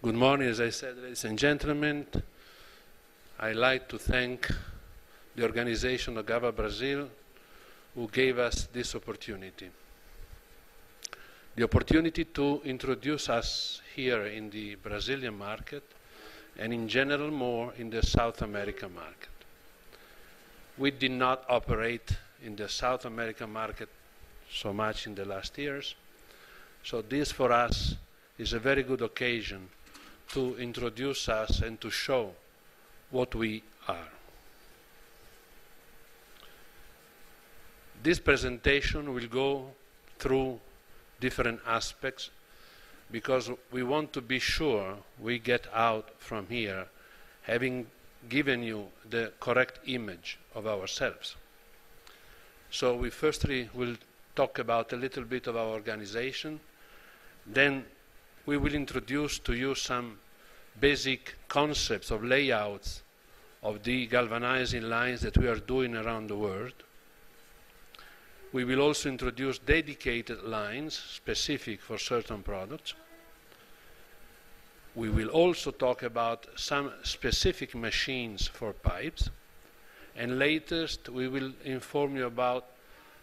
Good morning, as I said, ladies and gentlemen. I'd like to thank the organization of GALVABRASIL who gave us this opportunity. The opportunity to introduce us here in the Brazilian market and in general more in the South American market. We did not operate in the South American market so much in the last years, so this for us is a very good occasion to introduce us and to show what we are. This presentation will go through different aspects because we want to be sure we get out from here having given you the correct image of ourselves. So we firstly will talk about a little bit of our organization, then we will introduce to you some basic concepts of layouts of the galvanizing lines that we are doing around the world. We will also introduce dedicated lines specific for certain products. We will also talk about some specific machines for pipes. And latest, we will inform you about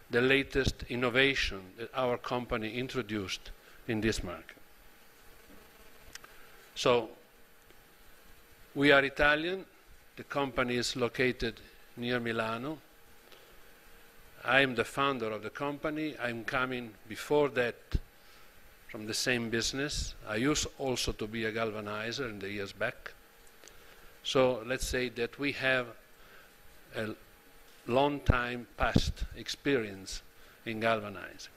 the latest innovation that our company introduced in this market. So, we are Italian. The company is located near Milano. I am the founder of the company. I'm coming before that from the same business. I used also to be a galvanizer in the years back. So let's say that we have a long time past experience in galvanizing.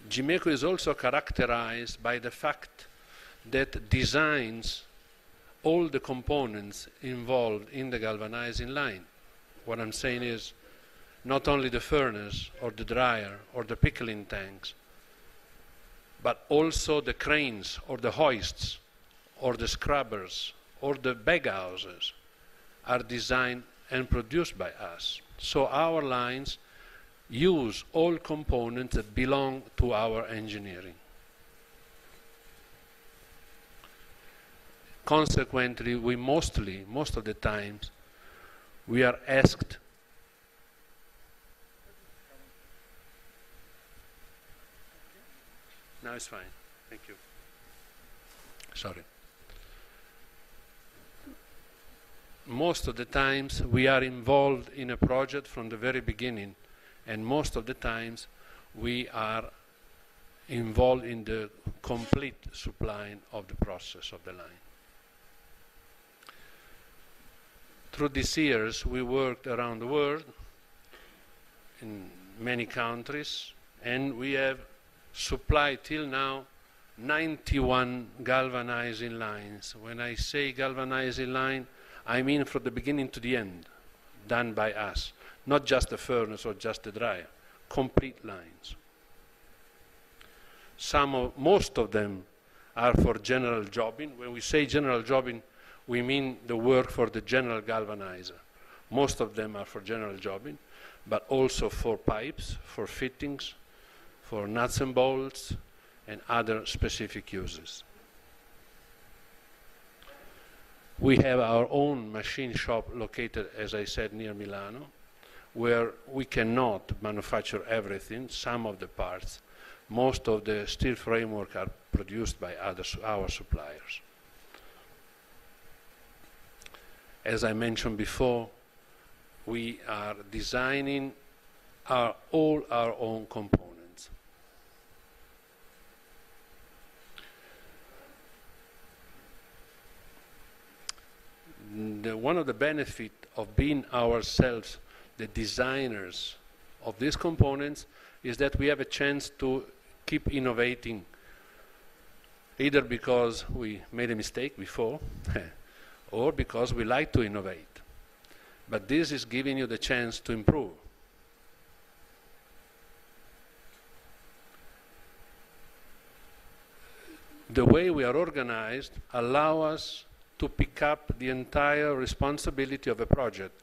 Gimeco is also characterized by the fact that designs all the components involved in the galvanizing line. What I'm saying is not only the furnace or the dryer or the pickling tanks, but also the cranes or the hoists or the scrubbers or the baghouses are designed and produced by us. So our lines use all components that belong to our engineering. Consequently, we most of the times, we are asked Now it's fine. Thank you. Sorry. Most of the times we are involved in a project from the very beginning, and most of the times we are involved in the complete supplying of the process of the line. Through these years, we worked around the world in many countries, and we have supplied till now 91 galvanizing lines. When I say galvanizing line, I mean from the beginning to the end, done by us. Not just the furnace or just the dryer, complete lines. Most of them are for general jobbing. When we say general jobbing, we mean the work for the general galvanizer. Most of them are for general jobbing, but also for pipes, for fittings, for nuts and bolts, and other specific uses. We have our own machine shop located, as I said, near Milano, where we cannot manufacture everything, some of the parts. Most of the steel framework are produced by our suppliers. As I mentioned before, we are designing all our own components. One of the benefits of being ourselves the designers of these components is that we have a chance to keep innovating, either because we made a mistake before or because we like to innovate. But this is giving you the chance to improve. The way we are organized allows us to pick up the entire responsibility of a project.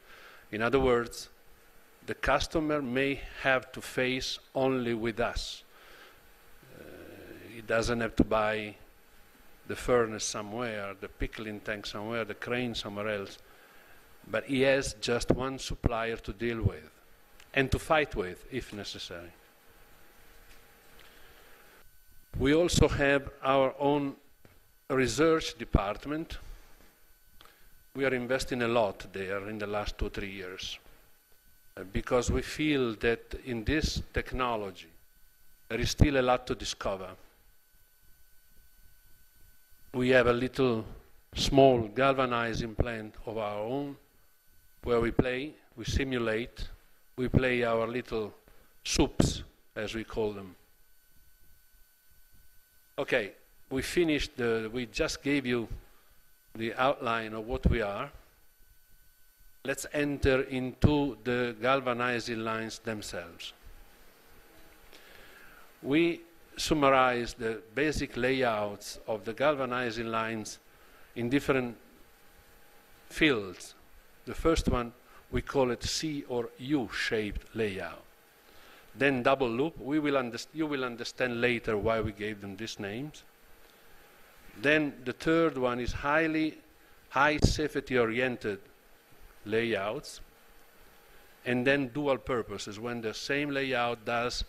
In other words, the customer may have to face only with us. He doesn't have to buy the furnace somewhere, the pickling tank somewhere, the crane somewhere else. But he has just one supplier to deal with and to fight with if necessary. We also have our own research department. We are investing a lot there in the last 2 or 3 years because we feel that in this technology there is still a lot to discover. We have a little small galvanizing plant of our own where we play, we simulate, we play our little soups, as we call them. Okay, we finished, we just gave you the outline of what we are. Let's enter into the galvanizing lines themselves. We summarize the basic layouts of the galvanizing lines in different fields. The first one, we call it C or U-shaped layout. Then double loop, you will understand later why we gave them these names. Then the third one is high safety oriented layouts. And then dual purposes, when the same layout does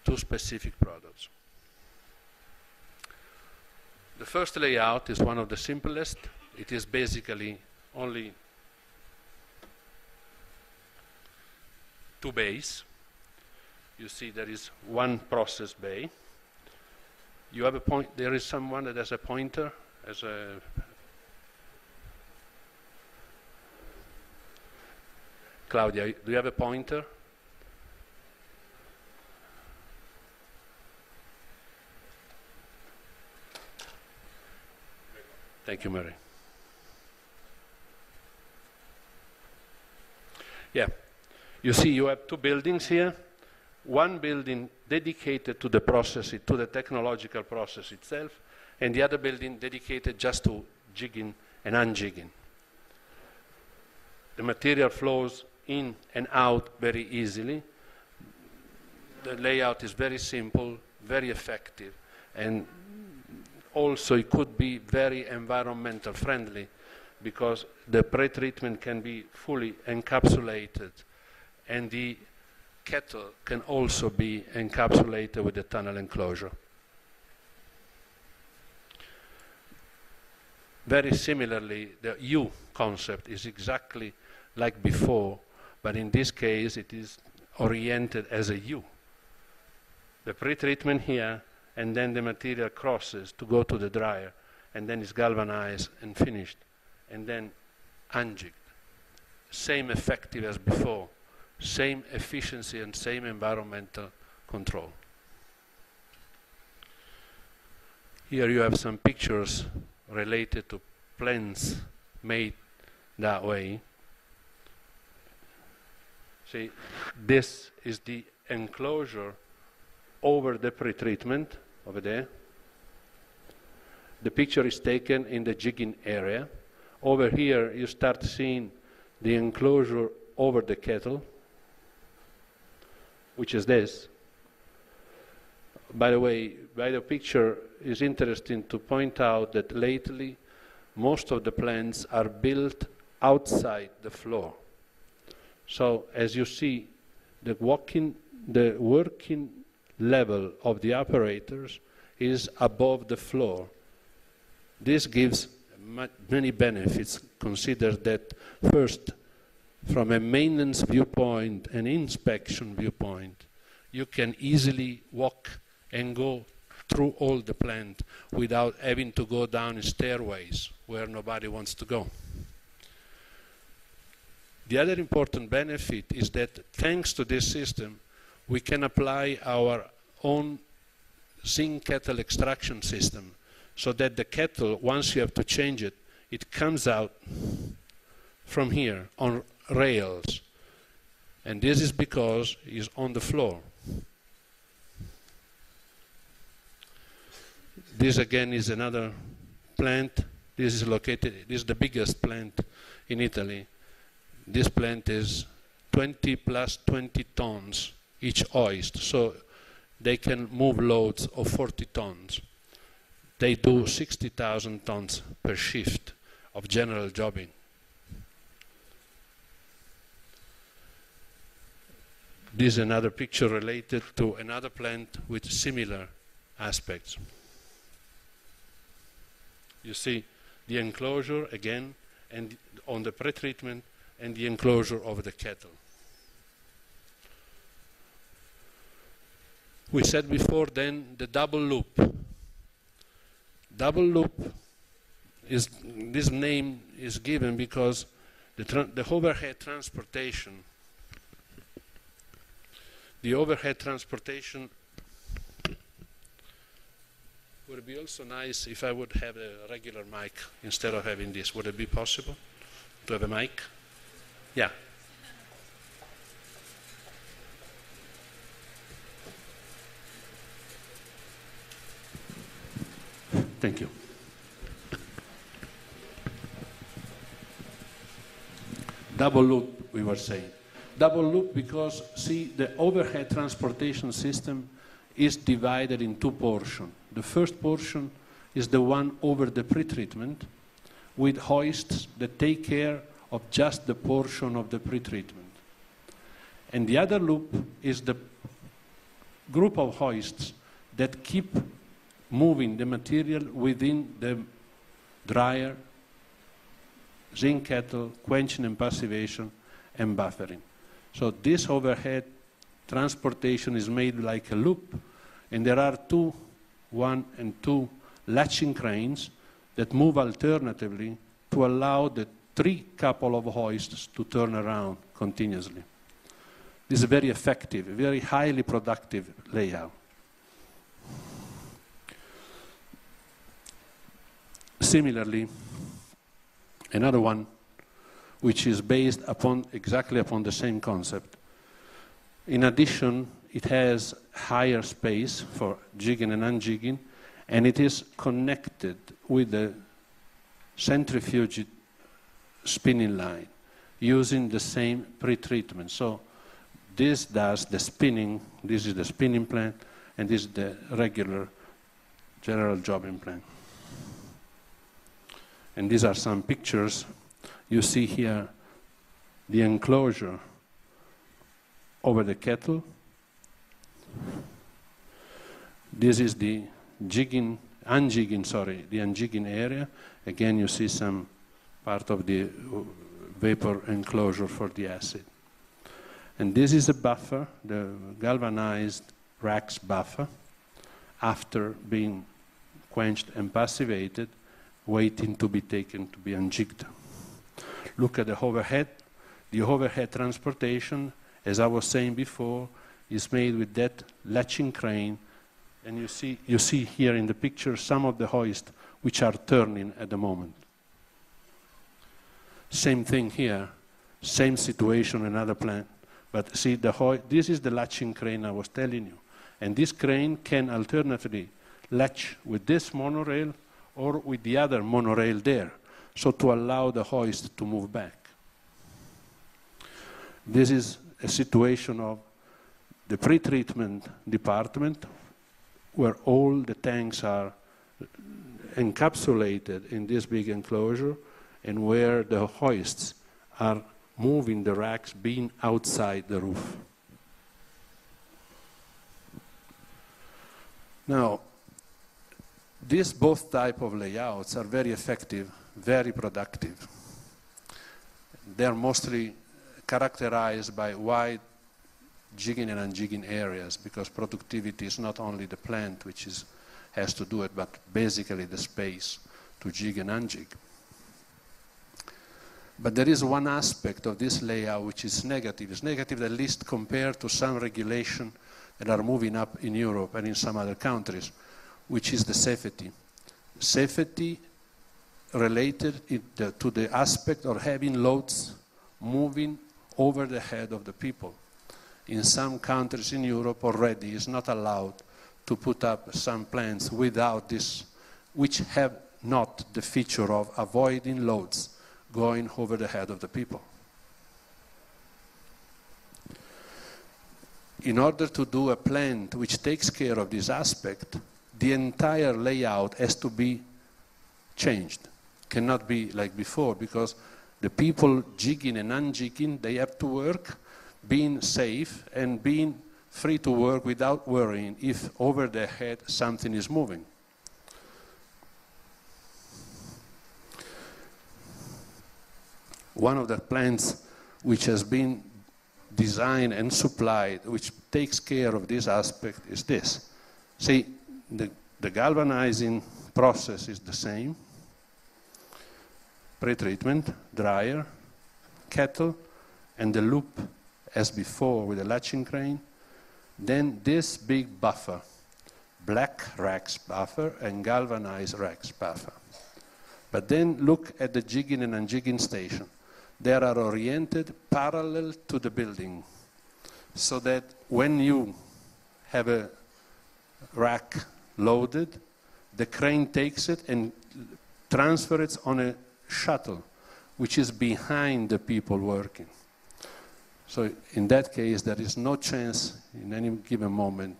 2 specific products. The first layout is one of the simplest. It is basically only 2 bays. You see there is one process bay. You have a point, there is someone that has a pointer, as a Claudia, do you have a pointer? Thank you, Mary. Yeah, you see you have 2 buildings here. One building dedicated to the process, to the technological process itself, and the other building dedicated just to jigging and unjigging. The material flows in and out very easily. The layout is very simple, very effective, and also it could be very environmental friendly because the pre-treatment can be fully encapsulated and the kettle can also be encapsulated with the tunnel enclosure. Very similarly, the U concept is exactly like before, but in this case it is oriented as a U. The pre-treatment here, and then the material crosses to go to the dryer, and then it's galvanized and finished, and then unjigged. Same effective as before, same efficiency and same environmental control. Here you have some pictures related to plants made that way. See, this is the enclosure over the pre-treatment, over there. The picture is taken in the jigging area. Over here you start seeing the enclosure over the kettle, which is this. By the way, by the picture, it's interesting to point out that lately most of the plants are built outside the floor. So as you see, the working level of the operators is above the floor. This gives many benefits. Consider that first, from a maintenance viewpoint and inspection viewpoint, you can easily walk and go through all the plant without having to go down stairways where nobody wants to go. The other important benefit is that thanks to this system, we can apply our own zinc kettle extraction system so that the kettle, once you have to change it, it comes out from here on rails. And this is because it's on the floor. This again is another plant. This is located, this is the biggest plant in Italy. This plant is 20 plus 20 tons each hoist, so they can move loads of 40 tons. They do 60,000 tons per shift of general jobbing. This is another picture related to another plant with similar aspects. You see the enclosure again, and on the pretreatment, and the enclosure of the kettle. We said before then the double loop. Double loop is, this name is given because the overhead transportation, would be also nice if I would have a regular mic instead of having this. Would it be possible to have a mic? Yeah. Thank you. Double loop, we were saying. Double loop because, see, the overhead transportation system is divided in two portions. The first portion is the one over the pretreatment with hoists that take care of just the portion of the pretreatment. And the other loop is the group of hoists that keep moving the material within the dryer, zinc kettle, quenching and passivation, and buffering. So this overhead transportation is made like a loop, and there are one and two latching cranes that move alternatively to allow the three couple of hoists to turn around continuously. This is a very effective, very highly productive layout. Similarly, another one which is based exactly upon the same concept. In addition, it has higher space for jigging and unjigging, and it is connected with the centrifuge spinning line using the same pretreatment. So this does the spinning, this is the spinning plant, and this is the regular general jobbing plant. And these are some pictures. You see here the enclosure over the kettle. This is the unjigging area. Again, you see some part of the vapor enclosure for the acid. And this is a buffer, the galvanized racks buffer, after being quenched and passivated, waiting to be taken to be unjigged. Look at the overhead. The overhead transportation, as I was saying before, is made with that latching crane, and you see here in the picture some of the hoists which are turning at the moment. Same thing here, same situation, another plant. But see, this is the latching crane I was telling you. And this crane can alternatively latch with this monorail or with the other monorail there, so to allow the hoist to move back. This is a situation of the pretreatment department where all the tanks are encapsulated in this big enclosure and where the hoists are moving the racks being outside the roof. Now, these both type of layouts are very effective, very productive. They're mostly characterized by wide jigging and unjigging areas, because productivity is not only the plant which has to do it, but basically the space to jig and unjig. But there is one aspect of this layout which is negative. It's negative at least compared to some regulation that are moving up in Europe and in some other countries, which is the safety. Safety related to the aspect of having loads moving over the head of the people. In some countries in Europe already is not allowed to put up some plants without this, which have not the feature of avoiding loads going over the head of the people. in order to do a plant which takes care of this aspect, the entire layout has to be changed. Cannot be like before, because the people jigging and unjigging, they have to work being safe and being free to work without worrying if over their head something is moving. One of the plants which has been designed and supplied, which takes care of this aspect, is this. See, the galvanizing process is the same. Pre-treatment, dryer, kettle, and the loop as before with the latching crane. Then this big buffer, black racks buffer and galvanized racks buffer. But then look at the jigging and unjigging station. They are oriented parallel to the building, so that when you have a rack loaded, the crane takes it and transfers it on a shuttle, which is behind the people working. So in that case, there is no chance in any given moment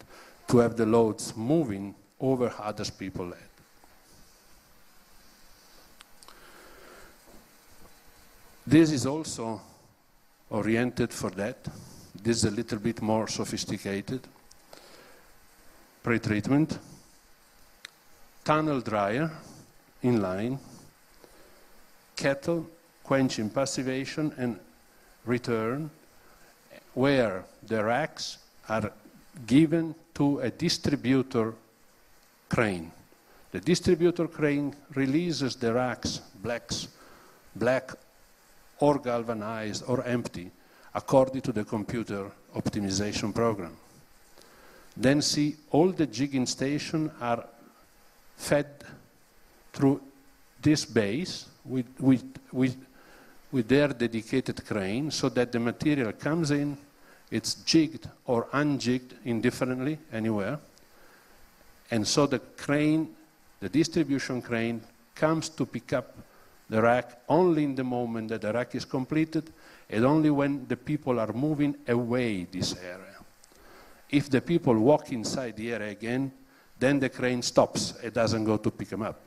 to have the loads moving over other people's head. This is also oriented for that. This is a little bit more sophisticated. Pre-treatment, tunnel dryer, inline, kettle, quenching passivation and return, where the racks are given to a distributor crane. The distributor crane releases the racks, black or galvanized or empty, according to the computer optimization program. Then see all the jigging stations are fed through this base with their dedicated crane, so that the material comes in, it's jigged or unjigged indifferently anywhere, and so the crane, the distribution crane, comes to pick up the rack only in the moment that the rack is completed, and only when the people are moving away this area. If the people walk inside the area again, then the crane stops. It doesn't go to pick them up.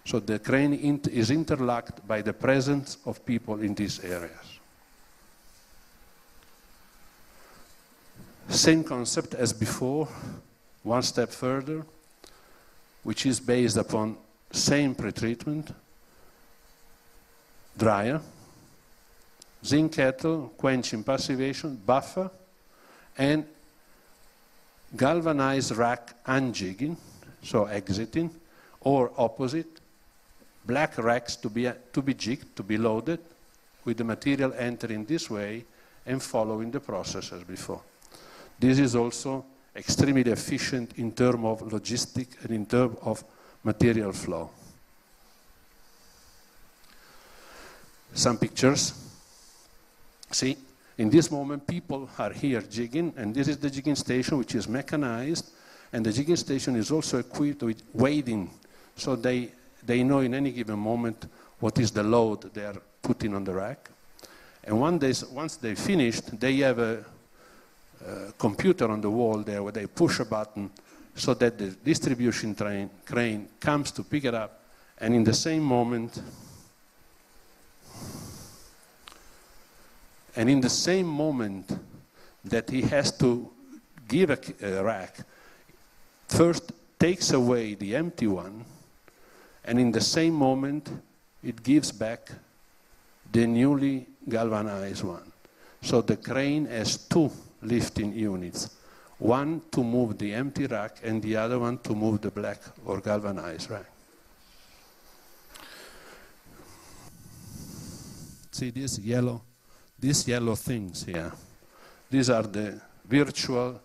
So the crane is interlocked by the presence of people in these areas. Same concept as before, one step further, which is based upon same pretreatment, dryer, zinc kettle, quenching passivation, buffer, and galvanized rack unjigging, so exiting, or opposite, black racks to be jigged, to be loaded, with the material entering this way and following the process as before. This is also extremely efficient in terms of logistics and in terms of material flow. Some pictures. See, in this moment people are here jigging, and this is the jigging station, which is mechanized, and the jigging station is also equipped with weighting, so they know in any given moment what is the load they are putting on the rack. And once they finished, they have a computer on the wall there where they push a button so that the distribution crane comes to pick it up, and in the same moment, that he has to give a rack, first takes away the empty one, and in the same moment it gives back the newly galvanized one. So the crane has two lifting units, one to move the empty rack and the other one to move the black or galvanized rack. See these yellow things here. These are the virtual,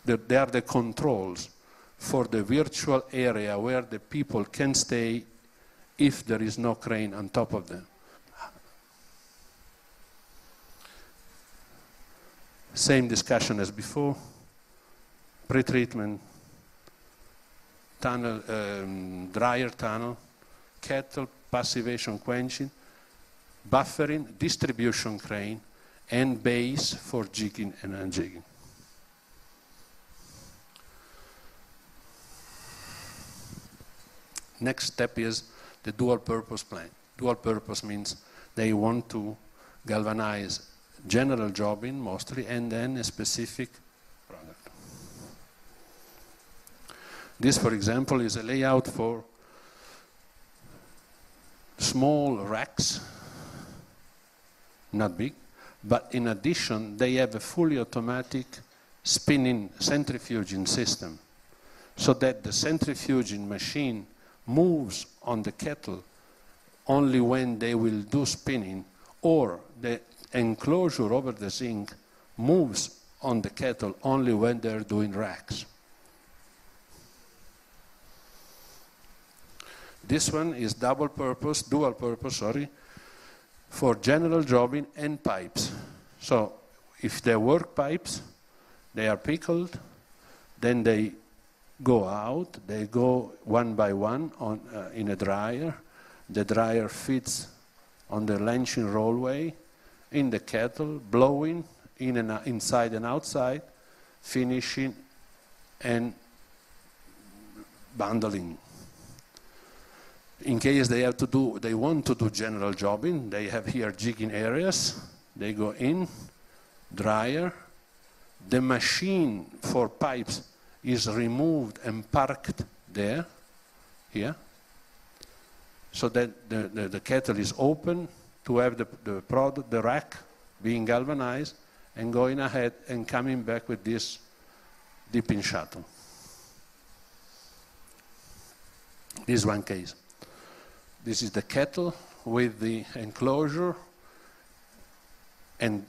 they are the controls for the virtual area where the people can stay if there is no crane on top of them. Same discussion as before. Pre-treatment, tunnel, dryer tunnel, kettle, passivation quenching, buffering, distribution crane, and base for jigging and unjigging. Next step is the dual purpose plant. Dual purpose means they want to galvanize general jobbing mostly and then a specific product. This, for example, is a layout for small racks, not big, but in addition they have a fully automatic spinning centrifuging system so that the centrifuging machine moves on the kettle only when they will do spinning, or the enclosure over the zinc moves on the kettle only when they're doing racks. This one is dual purpose, for general jobbing and pipes. So if they work pipes, they are pickled, then they go out, they go one by one in a dryer. The dryer fits on the launching rollway in the kettle, blowing in and inside and outside, finishing and bundling. In case they want to do general jobbing, they have here jigging areas. They go in, dryer. The machine for pipes is removed and parked there, here, so that the kettle is open to have the rack being galvanized and going ahead and coming back with this dipping shuttle. This is one case. This is the kettle with the enclosure, and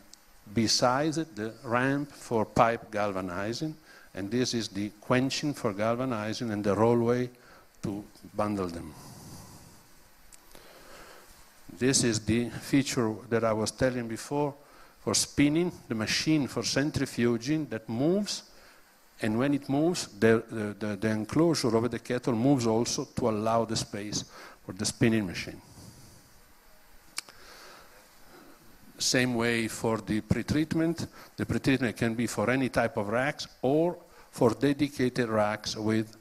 besides it, the ramp for pipe galvanizing, and this is the quenching for galvanizing and the rollway to bundle them. This is the feature that I was telling before for spinning, the machine for centrifuging that moves, and when it moves, the enclosure over the kettle moves also to allow the space for the spinning machine. Same way for the pretreatment. The pretreatment can be for any type of racks or for dedicated racks with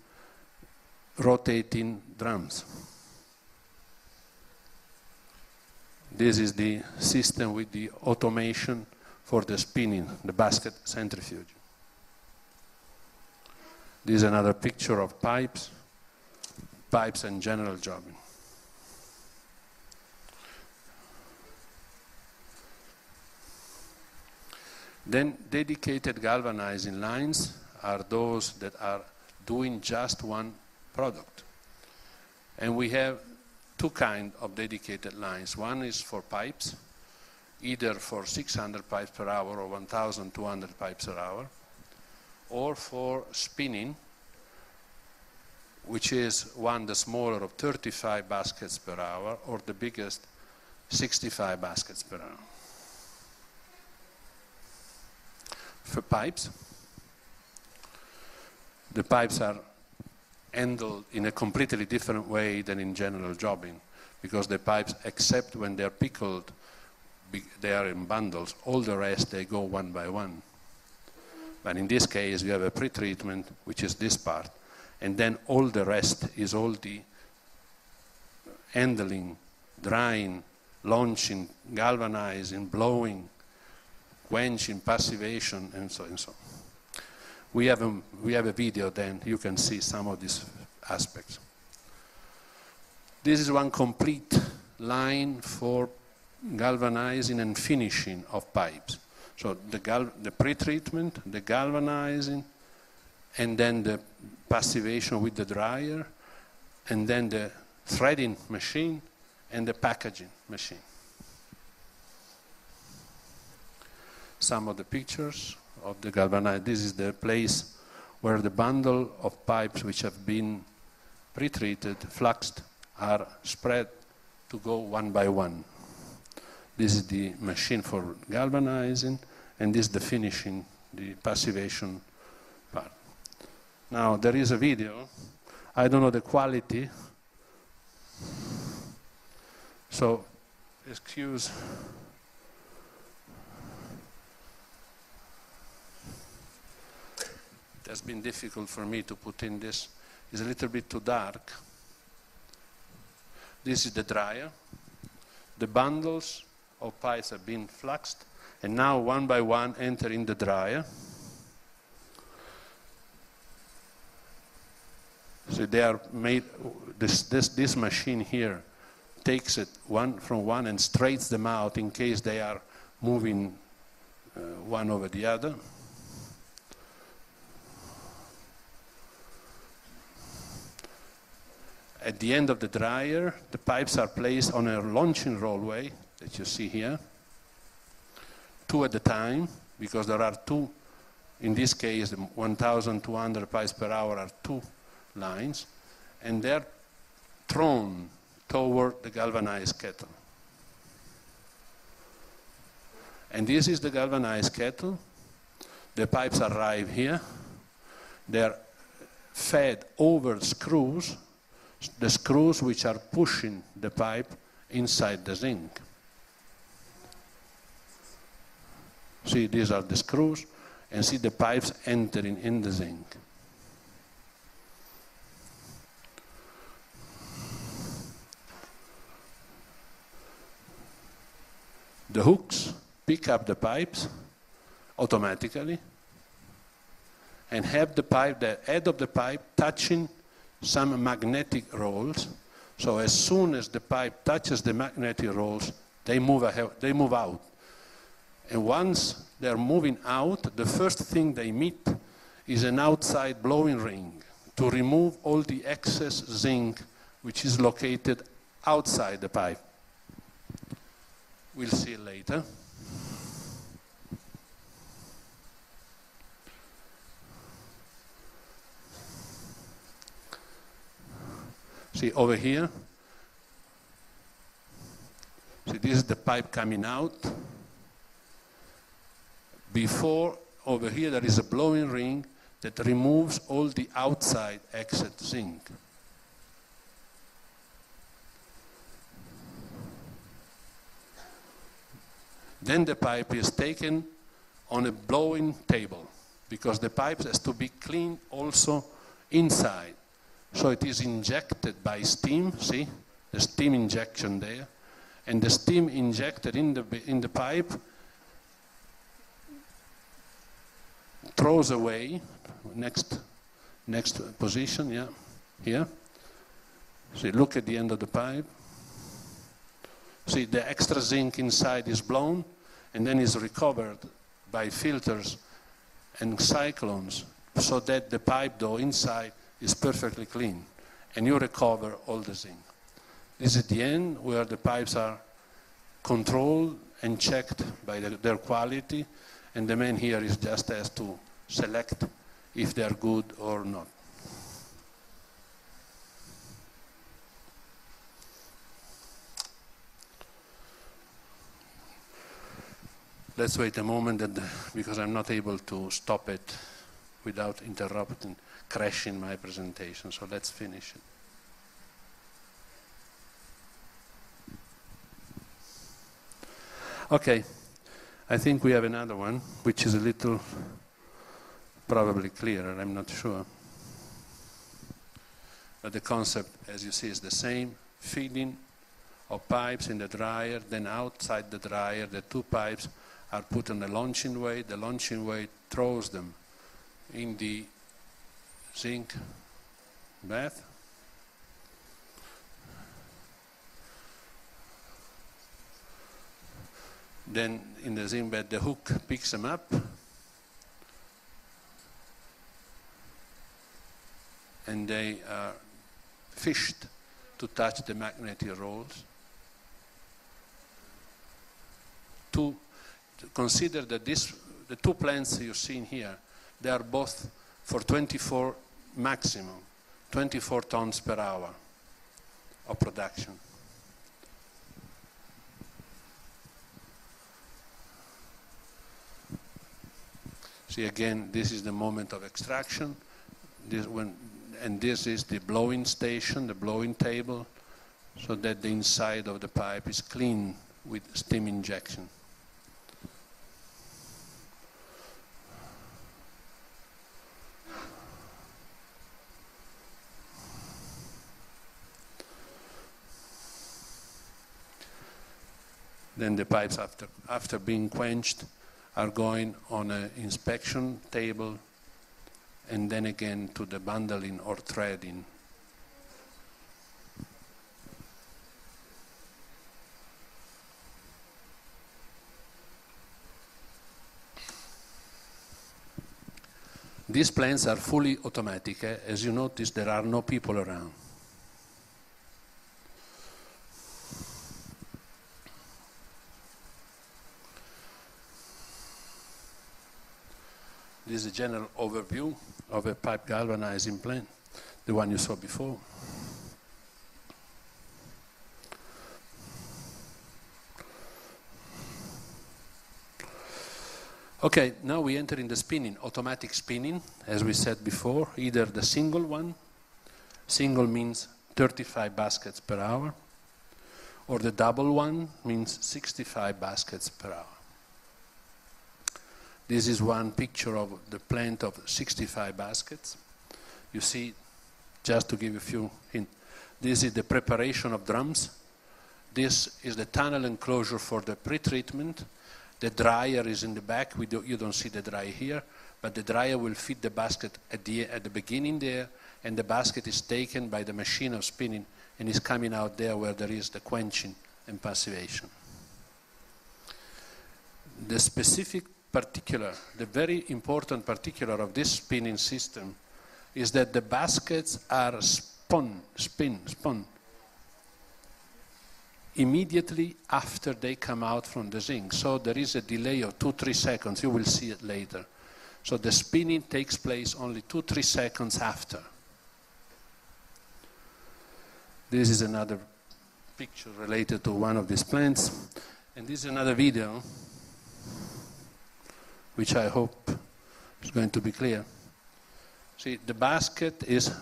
rotating drums. This is the system with the automation for the spinning, the basket centrifuge. This is another picture of pipes and general jobbing. Then dedicated galvanizing lines are those that are doing just one product. And we have two kinds of dedicated lines. One is for pipes, either for 600 pipes per hour or 1,200 pipes per hour, or for spinning, which is the smaller of 35 baskets per hour, or the biggest 65 baskets per hour. For pipes, the pipes are handled in a completely different way than in general jobbing, because the pipes, except when they're pickled, they are in bundles. All the rest, they go one by one. But in this case, you have a pre-treatment, which is this part, and then all the rest is all the handling, drying, launching, galvanizing, blowing, quenching, passivation, and so and so. We have a video, then you can see some of these aspects. This is one complete line for galvanizing and finishing of pipes. So the pre-treatment, the galvanizing, and then the passivation with the dryer, and then the threading machine and the packaging machine. Some of the pictures of the galvanized. This is the place where the bundle of pipes which have been pre-treated, fluxed, are spread to go one by one. This is the machine for galvanizing, and this is the finishing, the passivation part. Now, there is a video. I don't know the quality, so excuse. it has been difficult for me to put in this. It's a little bit too dark. This is the dryer. The bundles of pipes have been fluxed, and now one by one enter in the dryer. So they are made, this machine here takes it one from one and straightens them out in case they are moving one over the other. At the end of the dryer, the pipes are placed on a launching rollway that you see here, 2 at a time, because there are 2, in this case, the 1,200 pipes per hour are 2 lines, and they're thrown toward the galvanized kettle. And this is the galvanized kettle. The pipes arrive here. They're fed over screws, the screws which are pushing the pipe inside the zinc. See, these are the screws, and see the pipes entering in the zinc. The hooks pick up the pipes automatically and have the pipe, the head of the pipe, touching some magnetic rolls. So as soon as the pipe touches the magnetic rolls, they move out. And once they're moving out, the first thing they meet is an outside blowing ring to remove all the excess zinc which is located outside the pipe. We'll see it later. See over here, see this is the pipe coming out. Before, over here there is a blowing ring that removes all the outside excess zinc. Then the pipe is taken on a blowing table, because the pipe has to be cleaned also inside. So it is injected by steam, see, the steam injection there, and the steam injected in the pipe throws away, next position, yeah, here. See, look at the end of the pipe. See, the extra zinc inside is blown and then is recovered by filters and cyclones, so that the pipe though inside is perfectly clean, and you recover all the zinc. This is the end where the pipes are controlled and checked by their quality, and the man here is just has to select if they are good or not. Let's wait a moment, because I'm not able to stop it without interrupting, crashing my presentation. So let's finish it. Okay, I think we have another one, which is a little probably clearer, I'm not sure. But the concept, as you see, is the same. Feeding of pipes in the dryer, then outside the dryer, the 2 pipes are put on the launching weight. The launching weight throws them in the zinc bath. Then in the zinc bath, the hook picks them up and they are fished to touch the magnetic rolls. Consider that the 2 plants you've seen here, they are both for 24 maximum, 24 tons per hour of production. See again, this is the moment of extraction. And this is the blowing station, the blowing table, so that the inside of the pipe is clean with steam injection. Then the pipes, after being quenched, are going on an inspection table and then again to the bundling or threading. These plants are fully automatic. As you notice, there are no people around. This is a general overview of a pipe galvanizing plant, the one you saw before. Okay, now we enter in the spinning, automatic spinning, as we said before, either the single one, single means 35 baskets per hour, or the double one means 65 baskets per hour. This is one picture of the plant of 65 baskets. You see, just to give you a few hints, this is the preparation of drums. This is the tunnel enclosure for the pre-treatment. The dryer is in the back. You don't see the dryer here, but the dryer will feed the basket at the beginning there, and the basket is taken by the machine of spinning and is coming out there where there is the quenching and passivation. The specific particular, the very important particular of this spinning system is that the baskets are spun immediately after they come out from the zinc. So there is a delay of 2-3 seconds. You will see it later. So the spinning takes place only 2-3 seconds after. This is another picture related to one of these plants. And this is another video, which I hope is going to be clear. See, the basket is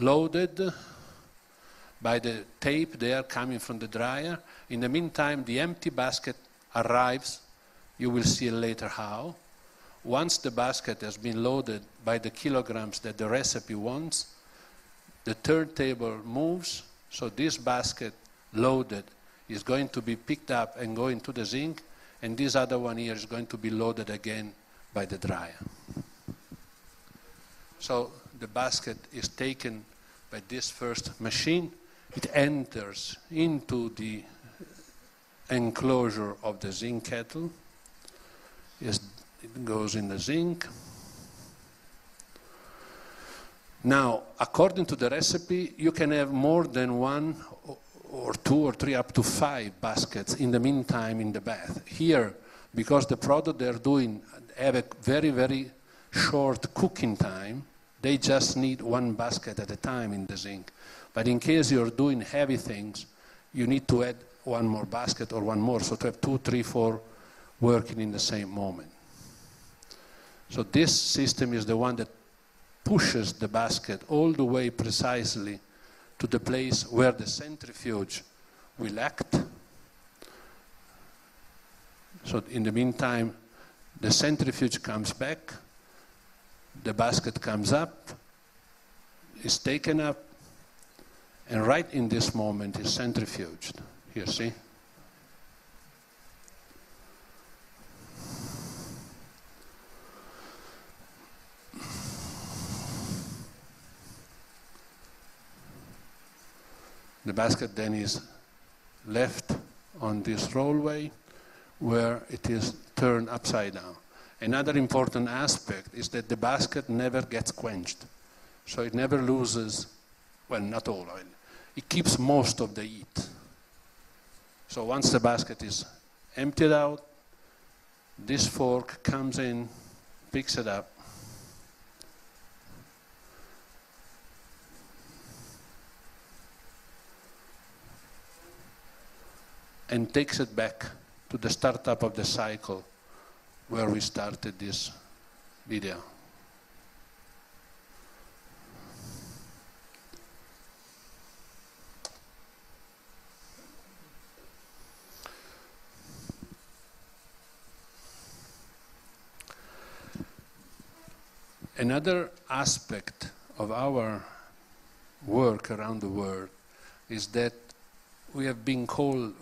loaded by the tape there coming from the dryer. In the meantime, the empty basket arrives. You will see later how. Once the basket has been loaded by the kilograms that the recipe wants, the turntable moves, so this basket loaded is going to be picked up and going to the zinc, and this other one here is going to be loaded again by the dryer. So the basket is taken by this first machine. It enters into the enclosure of the zinc kettle. It goes in the zinc. Now, according to the recipe, you can have more than 1 or 2 or 3, up to 5 baskets in the meantime in the bath. Here, because the product they're doing have a very, very short cooking time, they just need 1 basket at a time in the zinc. But in case you're doing heavy things, you need to add 1 more basket or 1 more, so to have 2, 3, 4 working in the same moment. So this system is the one that pushes the basket all the way precisely to the place where the centrifuge will act. So in the meantime, the centrifuge comes back, the basket comes up, is taken up, and right in this moment is centrifuged. Here, see? The basket then is left on this rollway where it is turned upside down. Another important aspect is that the basket never gets quenched. So it never loses, well, not all of it. It keeps most of the heat. So once the basket is emptied out, this fork comes in, picks it up, and takes it back to the startup of the cycle where we started this video. Another aspect of our work around the world is that we have been called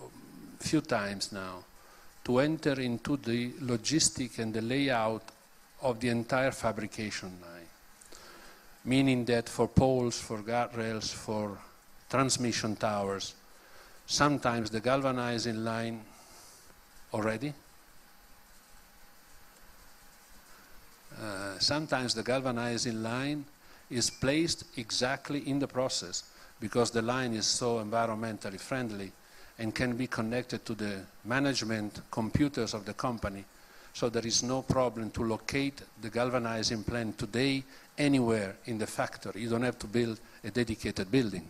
few times now to enter into the logistic and the layout of the entire fabrication line, meaning that for poles, for guardrails, for transmission towers, sometimes the galvanizing line already. Sometimes the galvanizing line is placed exactly in the process because the line is so environmentally friendly and can be connected to the management computers of the company, so there is no problem to locate the galvanizing plant today anywhere in the factory. You don't have to build a dedicated building.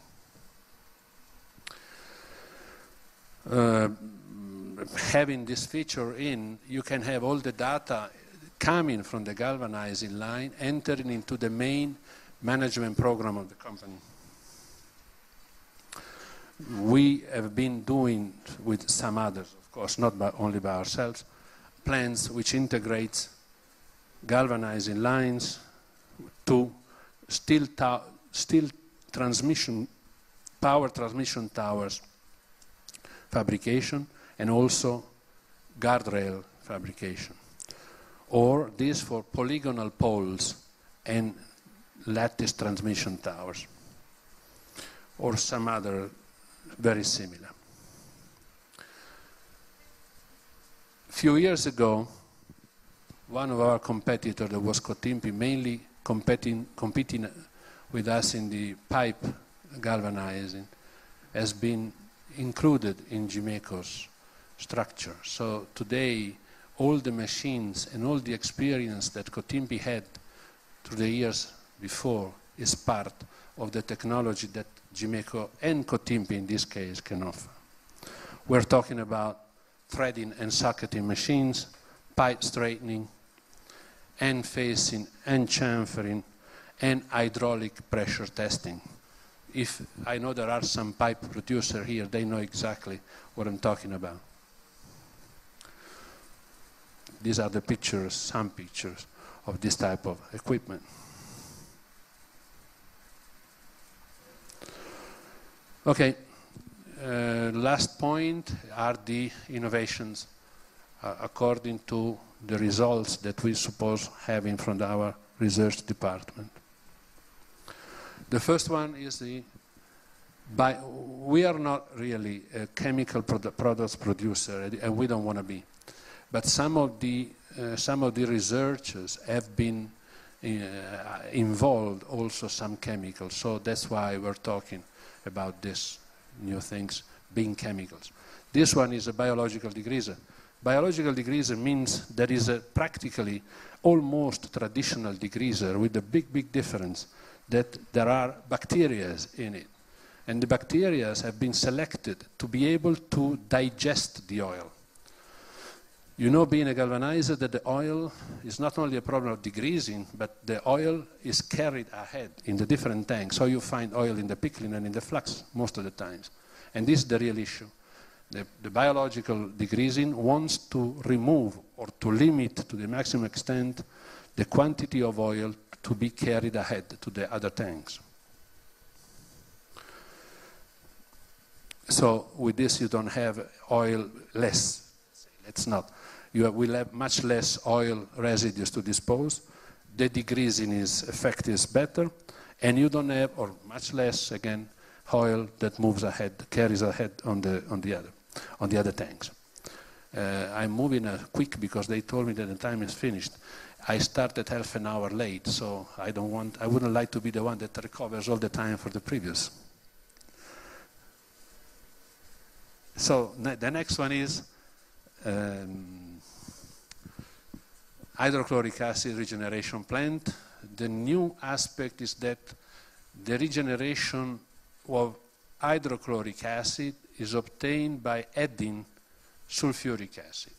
Having this feature in, you can have all the data coming from the galvanizing line entering into the main management program of the company. We have been doing with some others, of course, not only by ourselves, plans which integrates galvanizing lines to steel transmission, power transmission towers fabrication, and also guardrail fabrication. Or this for polygonal poles and lattice transmission towers, or some other very similar. A few years ago, one of our competitors, that was Cotimpi, mainly competing with us in the pipe galvanizing, has been included in Gimeco's structure. So today, all the machines and all the experience that Cotimpi had through the years before is part of the technology that Gimeco and Cotimpi in this case can offer. We're talking about threading and socketing machines, pipe straightening, end facing and chamfering, and hydraulic pressure testing. If I know there are some pipe producers here, they know exactly what I'm talking about. These are the pictures, some pictures of this type of equipment. Okay, last point are the innovations according to the results that we suppose having from our research department. The first one is we are not really a chemical products producer, and we don't want to be. But some of the researchers have been involved also some chemicals, so that's why we're talking about this new things being chemicals. This one is a biological degreaser. Biological degreaser means there is a practically almost traditional degreaser with a big difference that there are bacteria in it. And the bacteria have been selected to be able to digest the oil. You know, being a galvanizer, that the oil is not only a problem of degreasing, but the oil is carried ahead in the different tanks. So you find oil in the pickling and in the flux most of the times. And this is the real issue. The biological degreasing wants to remove or to limit to the maximum extent the quantity of oil to be carried ahead to the other tanks. So with this you don't have oil less. Let's not. You will have much less oil residues to dispose. The degreasing effect is better, and you don't have, or much less again, oil that moves ahead, carries ahead on the other tanks. I'm moving quick because they told me that the time is finished. I started half an hour late, so I wouldn't like to be the one that recovers all the time for the previous. So the next one is hydrochloric acid regeneration plant. The new aspect is that the regeneration of hydrochloric acid is obtained by adding sulfuric acid.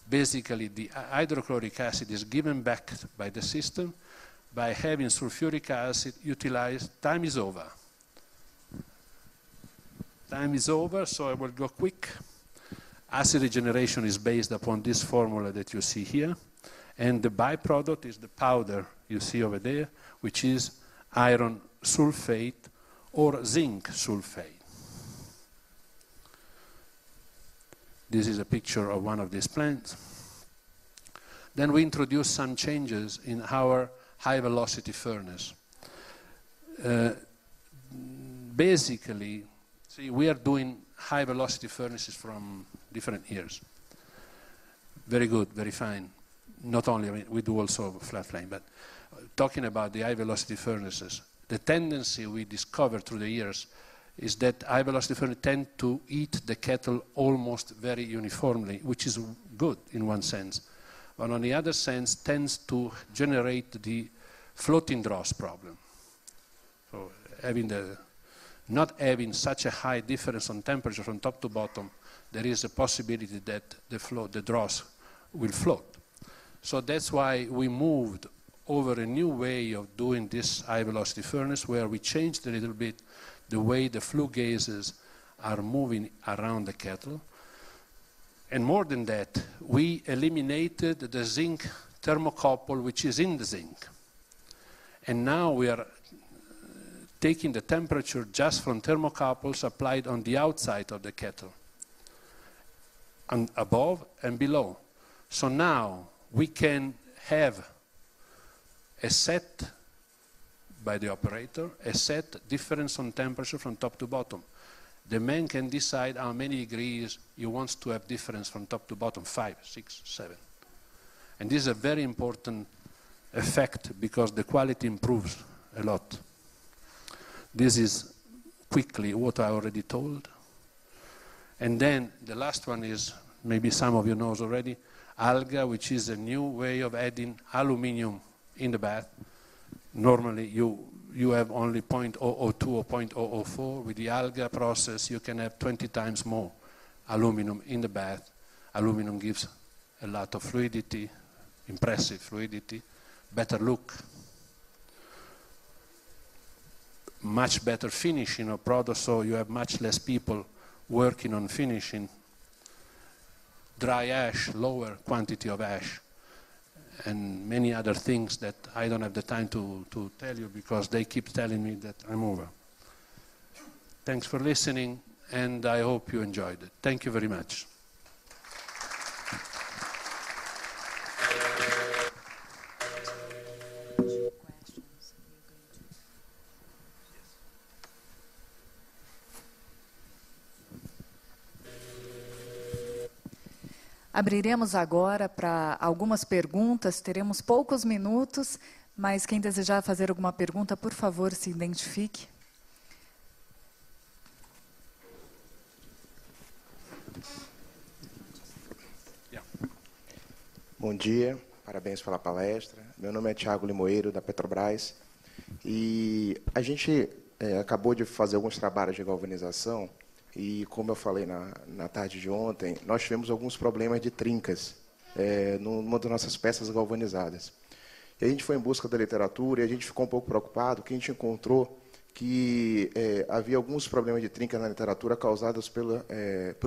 Basically, the hydrochloric acid is given back by the system by having sulfuric acid utilized. Time is over. Time is over, so I will go quick. Acid regeneration is based upon this formula that you see here, and the byproduct is the powder you see over there, which is iron sulfate or zinc sulfate. This is a picture of one of these plants. Then we introduced some changes in our high-velocity furnace. Basically, see, we are doing high-velocity furnaces from different years. Very good, very fine. Not only, I mean, we do also flat flame, but talking about the high-velocity furnaces, the tendency we discovered through the years is that high-velocity furnaces tend to heat the kettle almost very uniformly, which is good in one sense. But on the other sense, tends to generate the floating dross problem. So not having such a high difference on temperature from top to bottom, there is a possibility that the dross will float. So that's why we moved over a new way of doing this high-velocity furnace, where we changed a little bit the way the flue gases are moving around the kettle. And more than that, we eliminated the zinc thermocouple which is in the zinc. And now we are taking the temperature just from thermocouples applied on the outside of the kettle, and above and below. So now we can have a set by the operator, a set difference on temperature from top to bottom. The man can decide how many degrees he wants to have difference from top to bottom, 5, 6, 7. And this is a very important effect because the quality improves a lot. This is quickly what I already told. And then the last one is, maybe some of you know already, alga, which is a new way of adding aluminum in the bath. Normally you have only 0.002 or 0.004. With the alga process, you can have 20 times more aluminum in the bath. Aluminum gives a lot of fluidity, impressive fluidity, better look, much better finishing of products, so you have much less people working on finishing. Dry ash, lower quantity of ash, and many other things that I don't have the time to tell you because they keep telling me that I'm over. Thanks for listening, and I hope you enjoyed it. Thank you very much. Abriremos agora para algumas perguntas, teremos poucos minutos, mas quem desejar fazer alguma pergunta, por favor, se identifique. Bom dia, parabéns pela palestra. Meu nome é Thiago Limoeiro, da Petrobras, e a gente acabou de fazer alguns trabalhos de galvanização. E, como eu falei na tarde de ontem, nós tivemos alguns problemas de trincas numa das nossas peças galvanizadas. E a gente foi em busca da literatura e a gente ficou um pouco preocupado, que a gente encontrou que havia alguns problemas de trinca na literatura causados pelo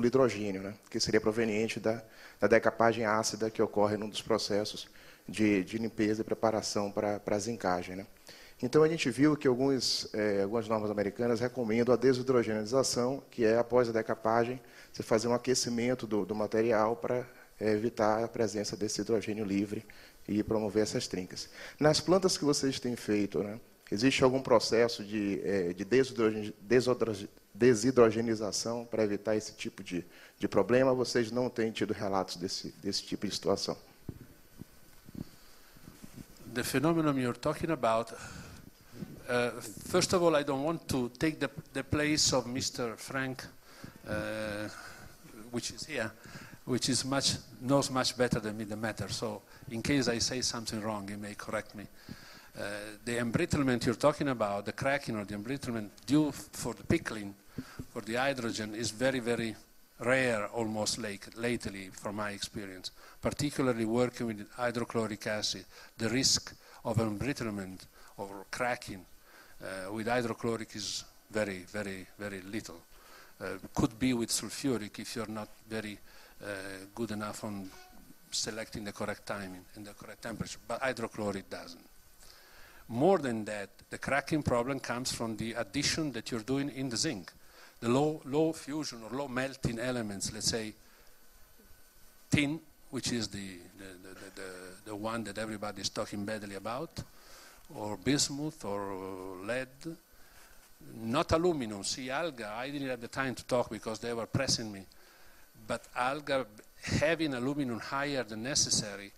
hidrogênio, né, que seria proveniente da decapagem ácida que ocorre num dos processos de limpeza e preparação para a zincagem, né. Então, a gente viu que algumas normas americanas recomendam a desidrogenização, que é, após a decapagem, você fazer um aquecimento do material para evitar a presença desse hidrogênio livre e promover essas trincas. Nas plantas que vocês têm feito, né, existe algum processo de desidrogenização para evitar esse tipo de problema? Vocês não têm tido relatos desse tipo de situação? The phenomenon you're talking about, first of all, I don't want to take the place of Mr. Frank, which is here, which is knows much better than me the matter. So, in case I say something wrong, he may correct me. The embrittlement you're talking about, the cracking or the embrittlement due for the pickling, for the hydrogen, is very, very rare, almost lately, from my experience. Particularly working with hydrochloric acid, the risk of embrittlement or cracking with hydrochloric is very, very, very little. Could be with sulfuric if you're not very good enough on selecting the correct timing and the correct temperature, but hydrochloric doesn't. More than that, the cracking problem comes from the addition that you're doing in the zinc. The low fusion or low melting elements, let's say tin, which is the one that everybody is talking badly about, or bismuth, or lead. Not aluminum. See, alga, I didn't have the time to talk because they were pressing me. But alga, having aluminum higher than necessary,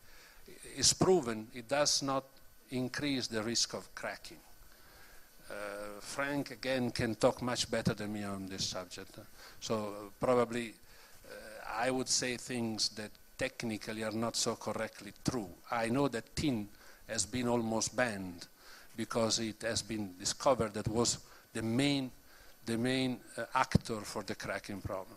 is proven it does not increase the risk of cracking. Frank, again, can talk much better than me on this subject. So probably I would say things that technically are not so correctly true. I know that tin has been almost banned because it has been discovered that was the main actor for the cracking problem.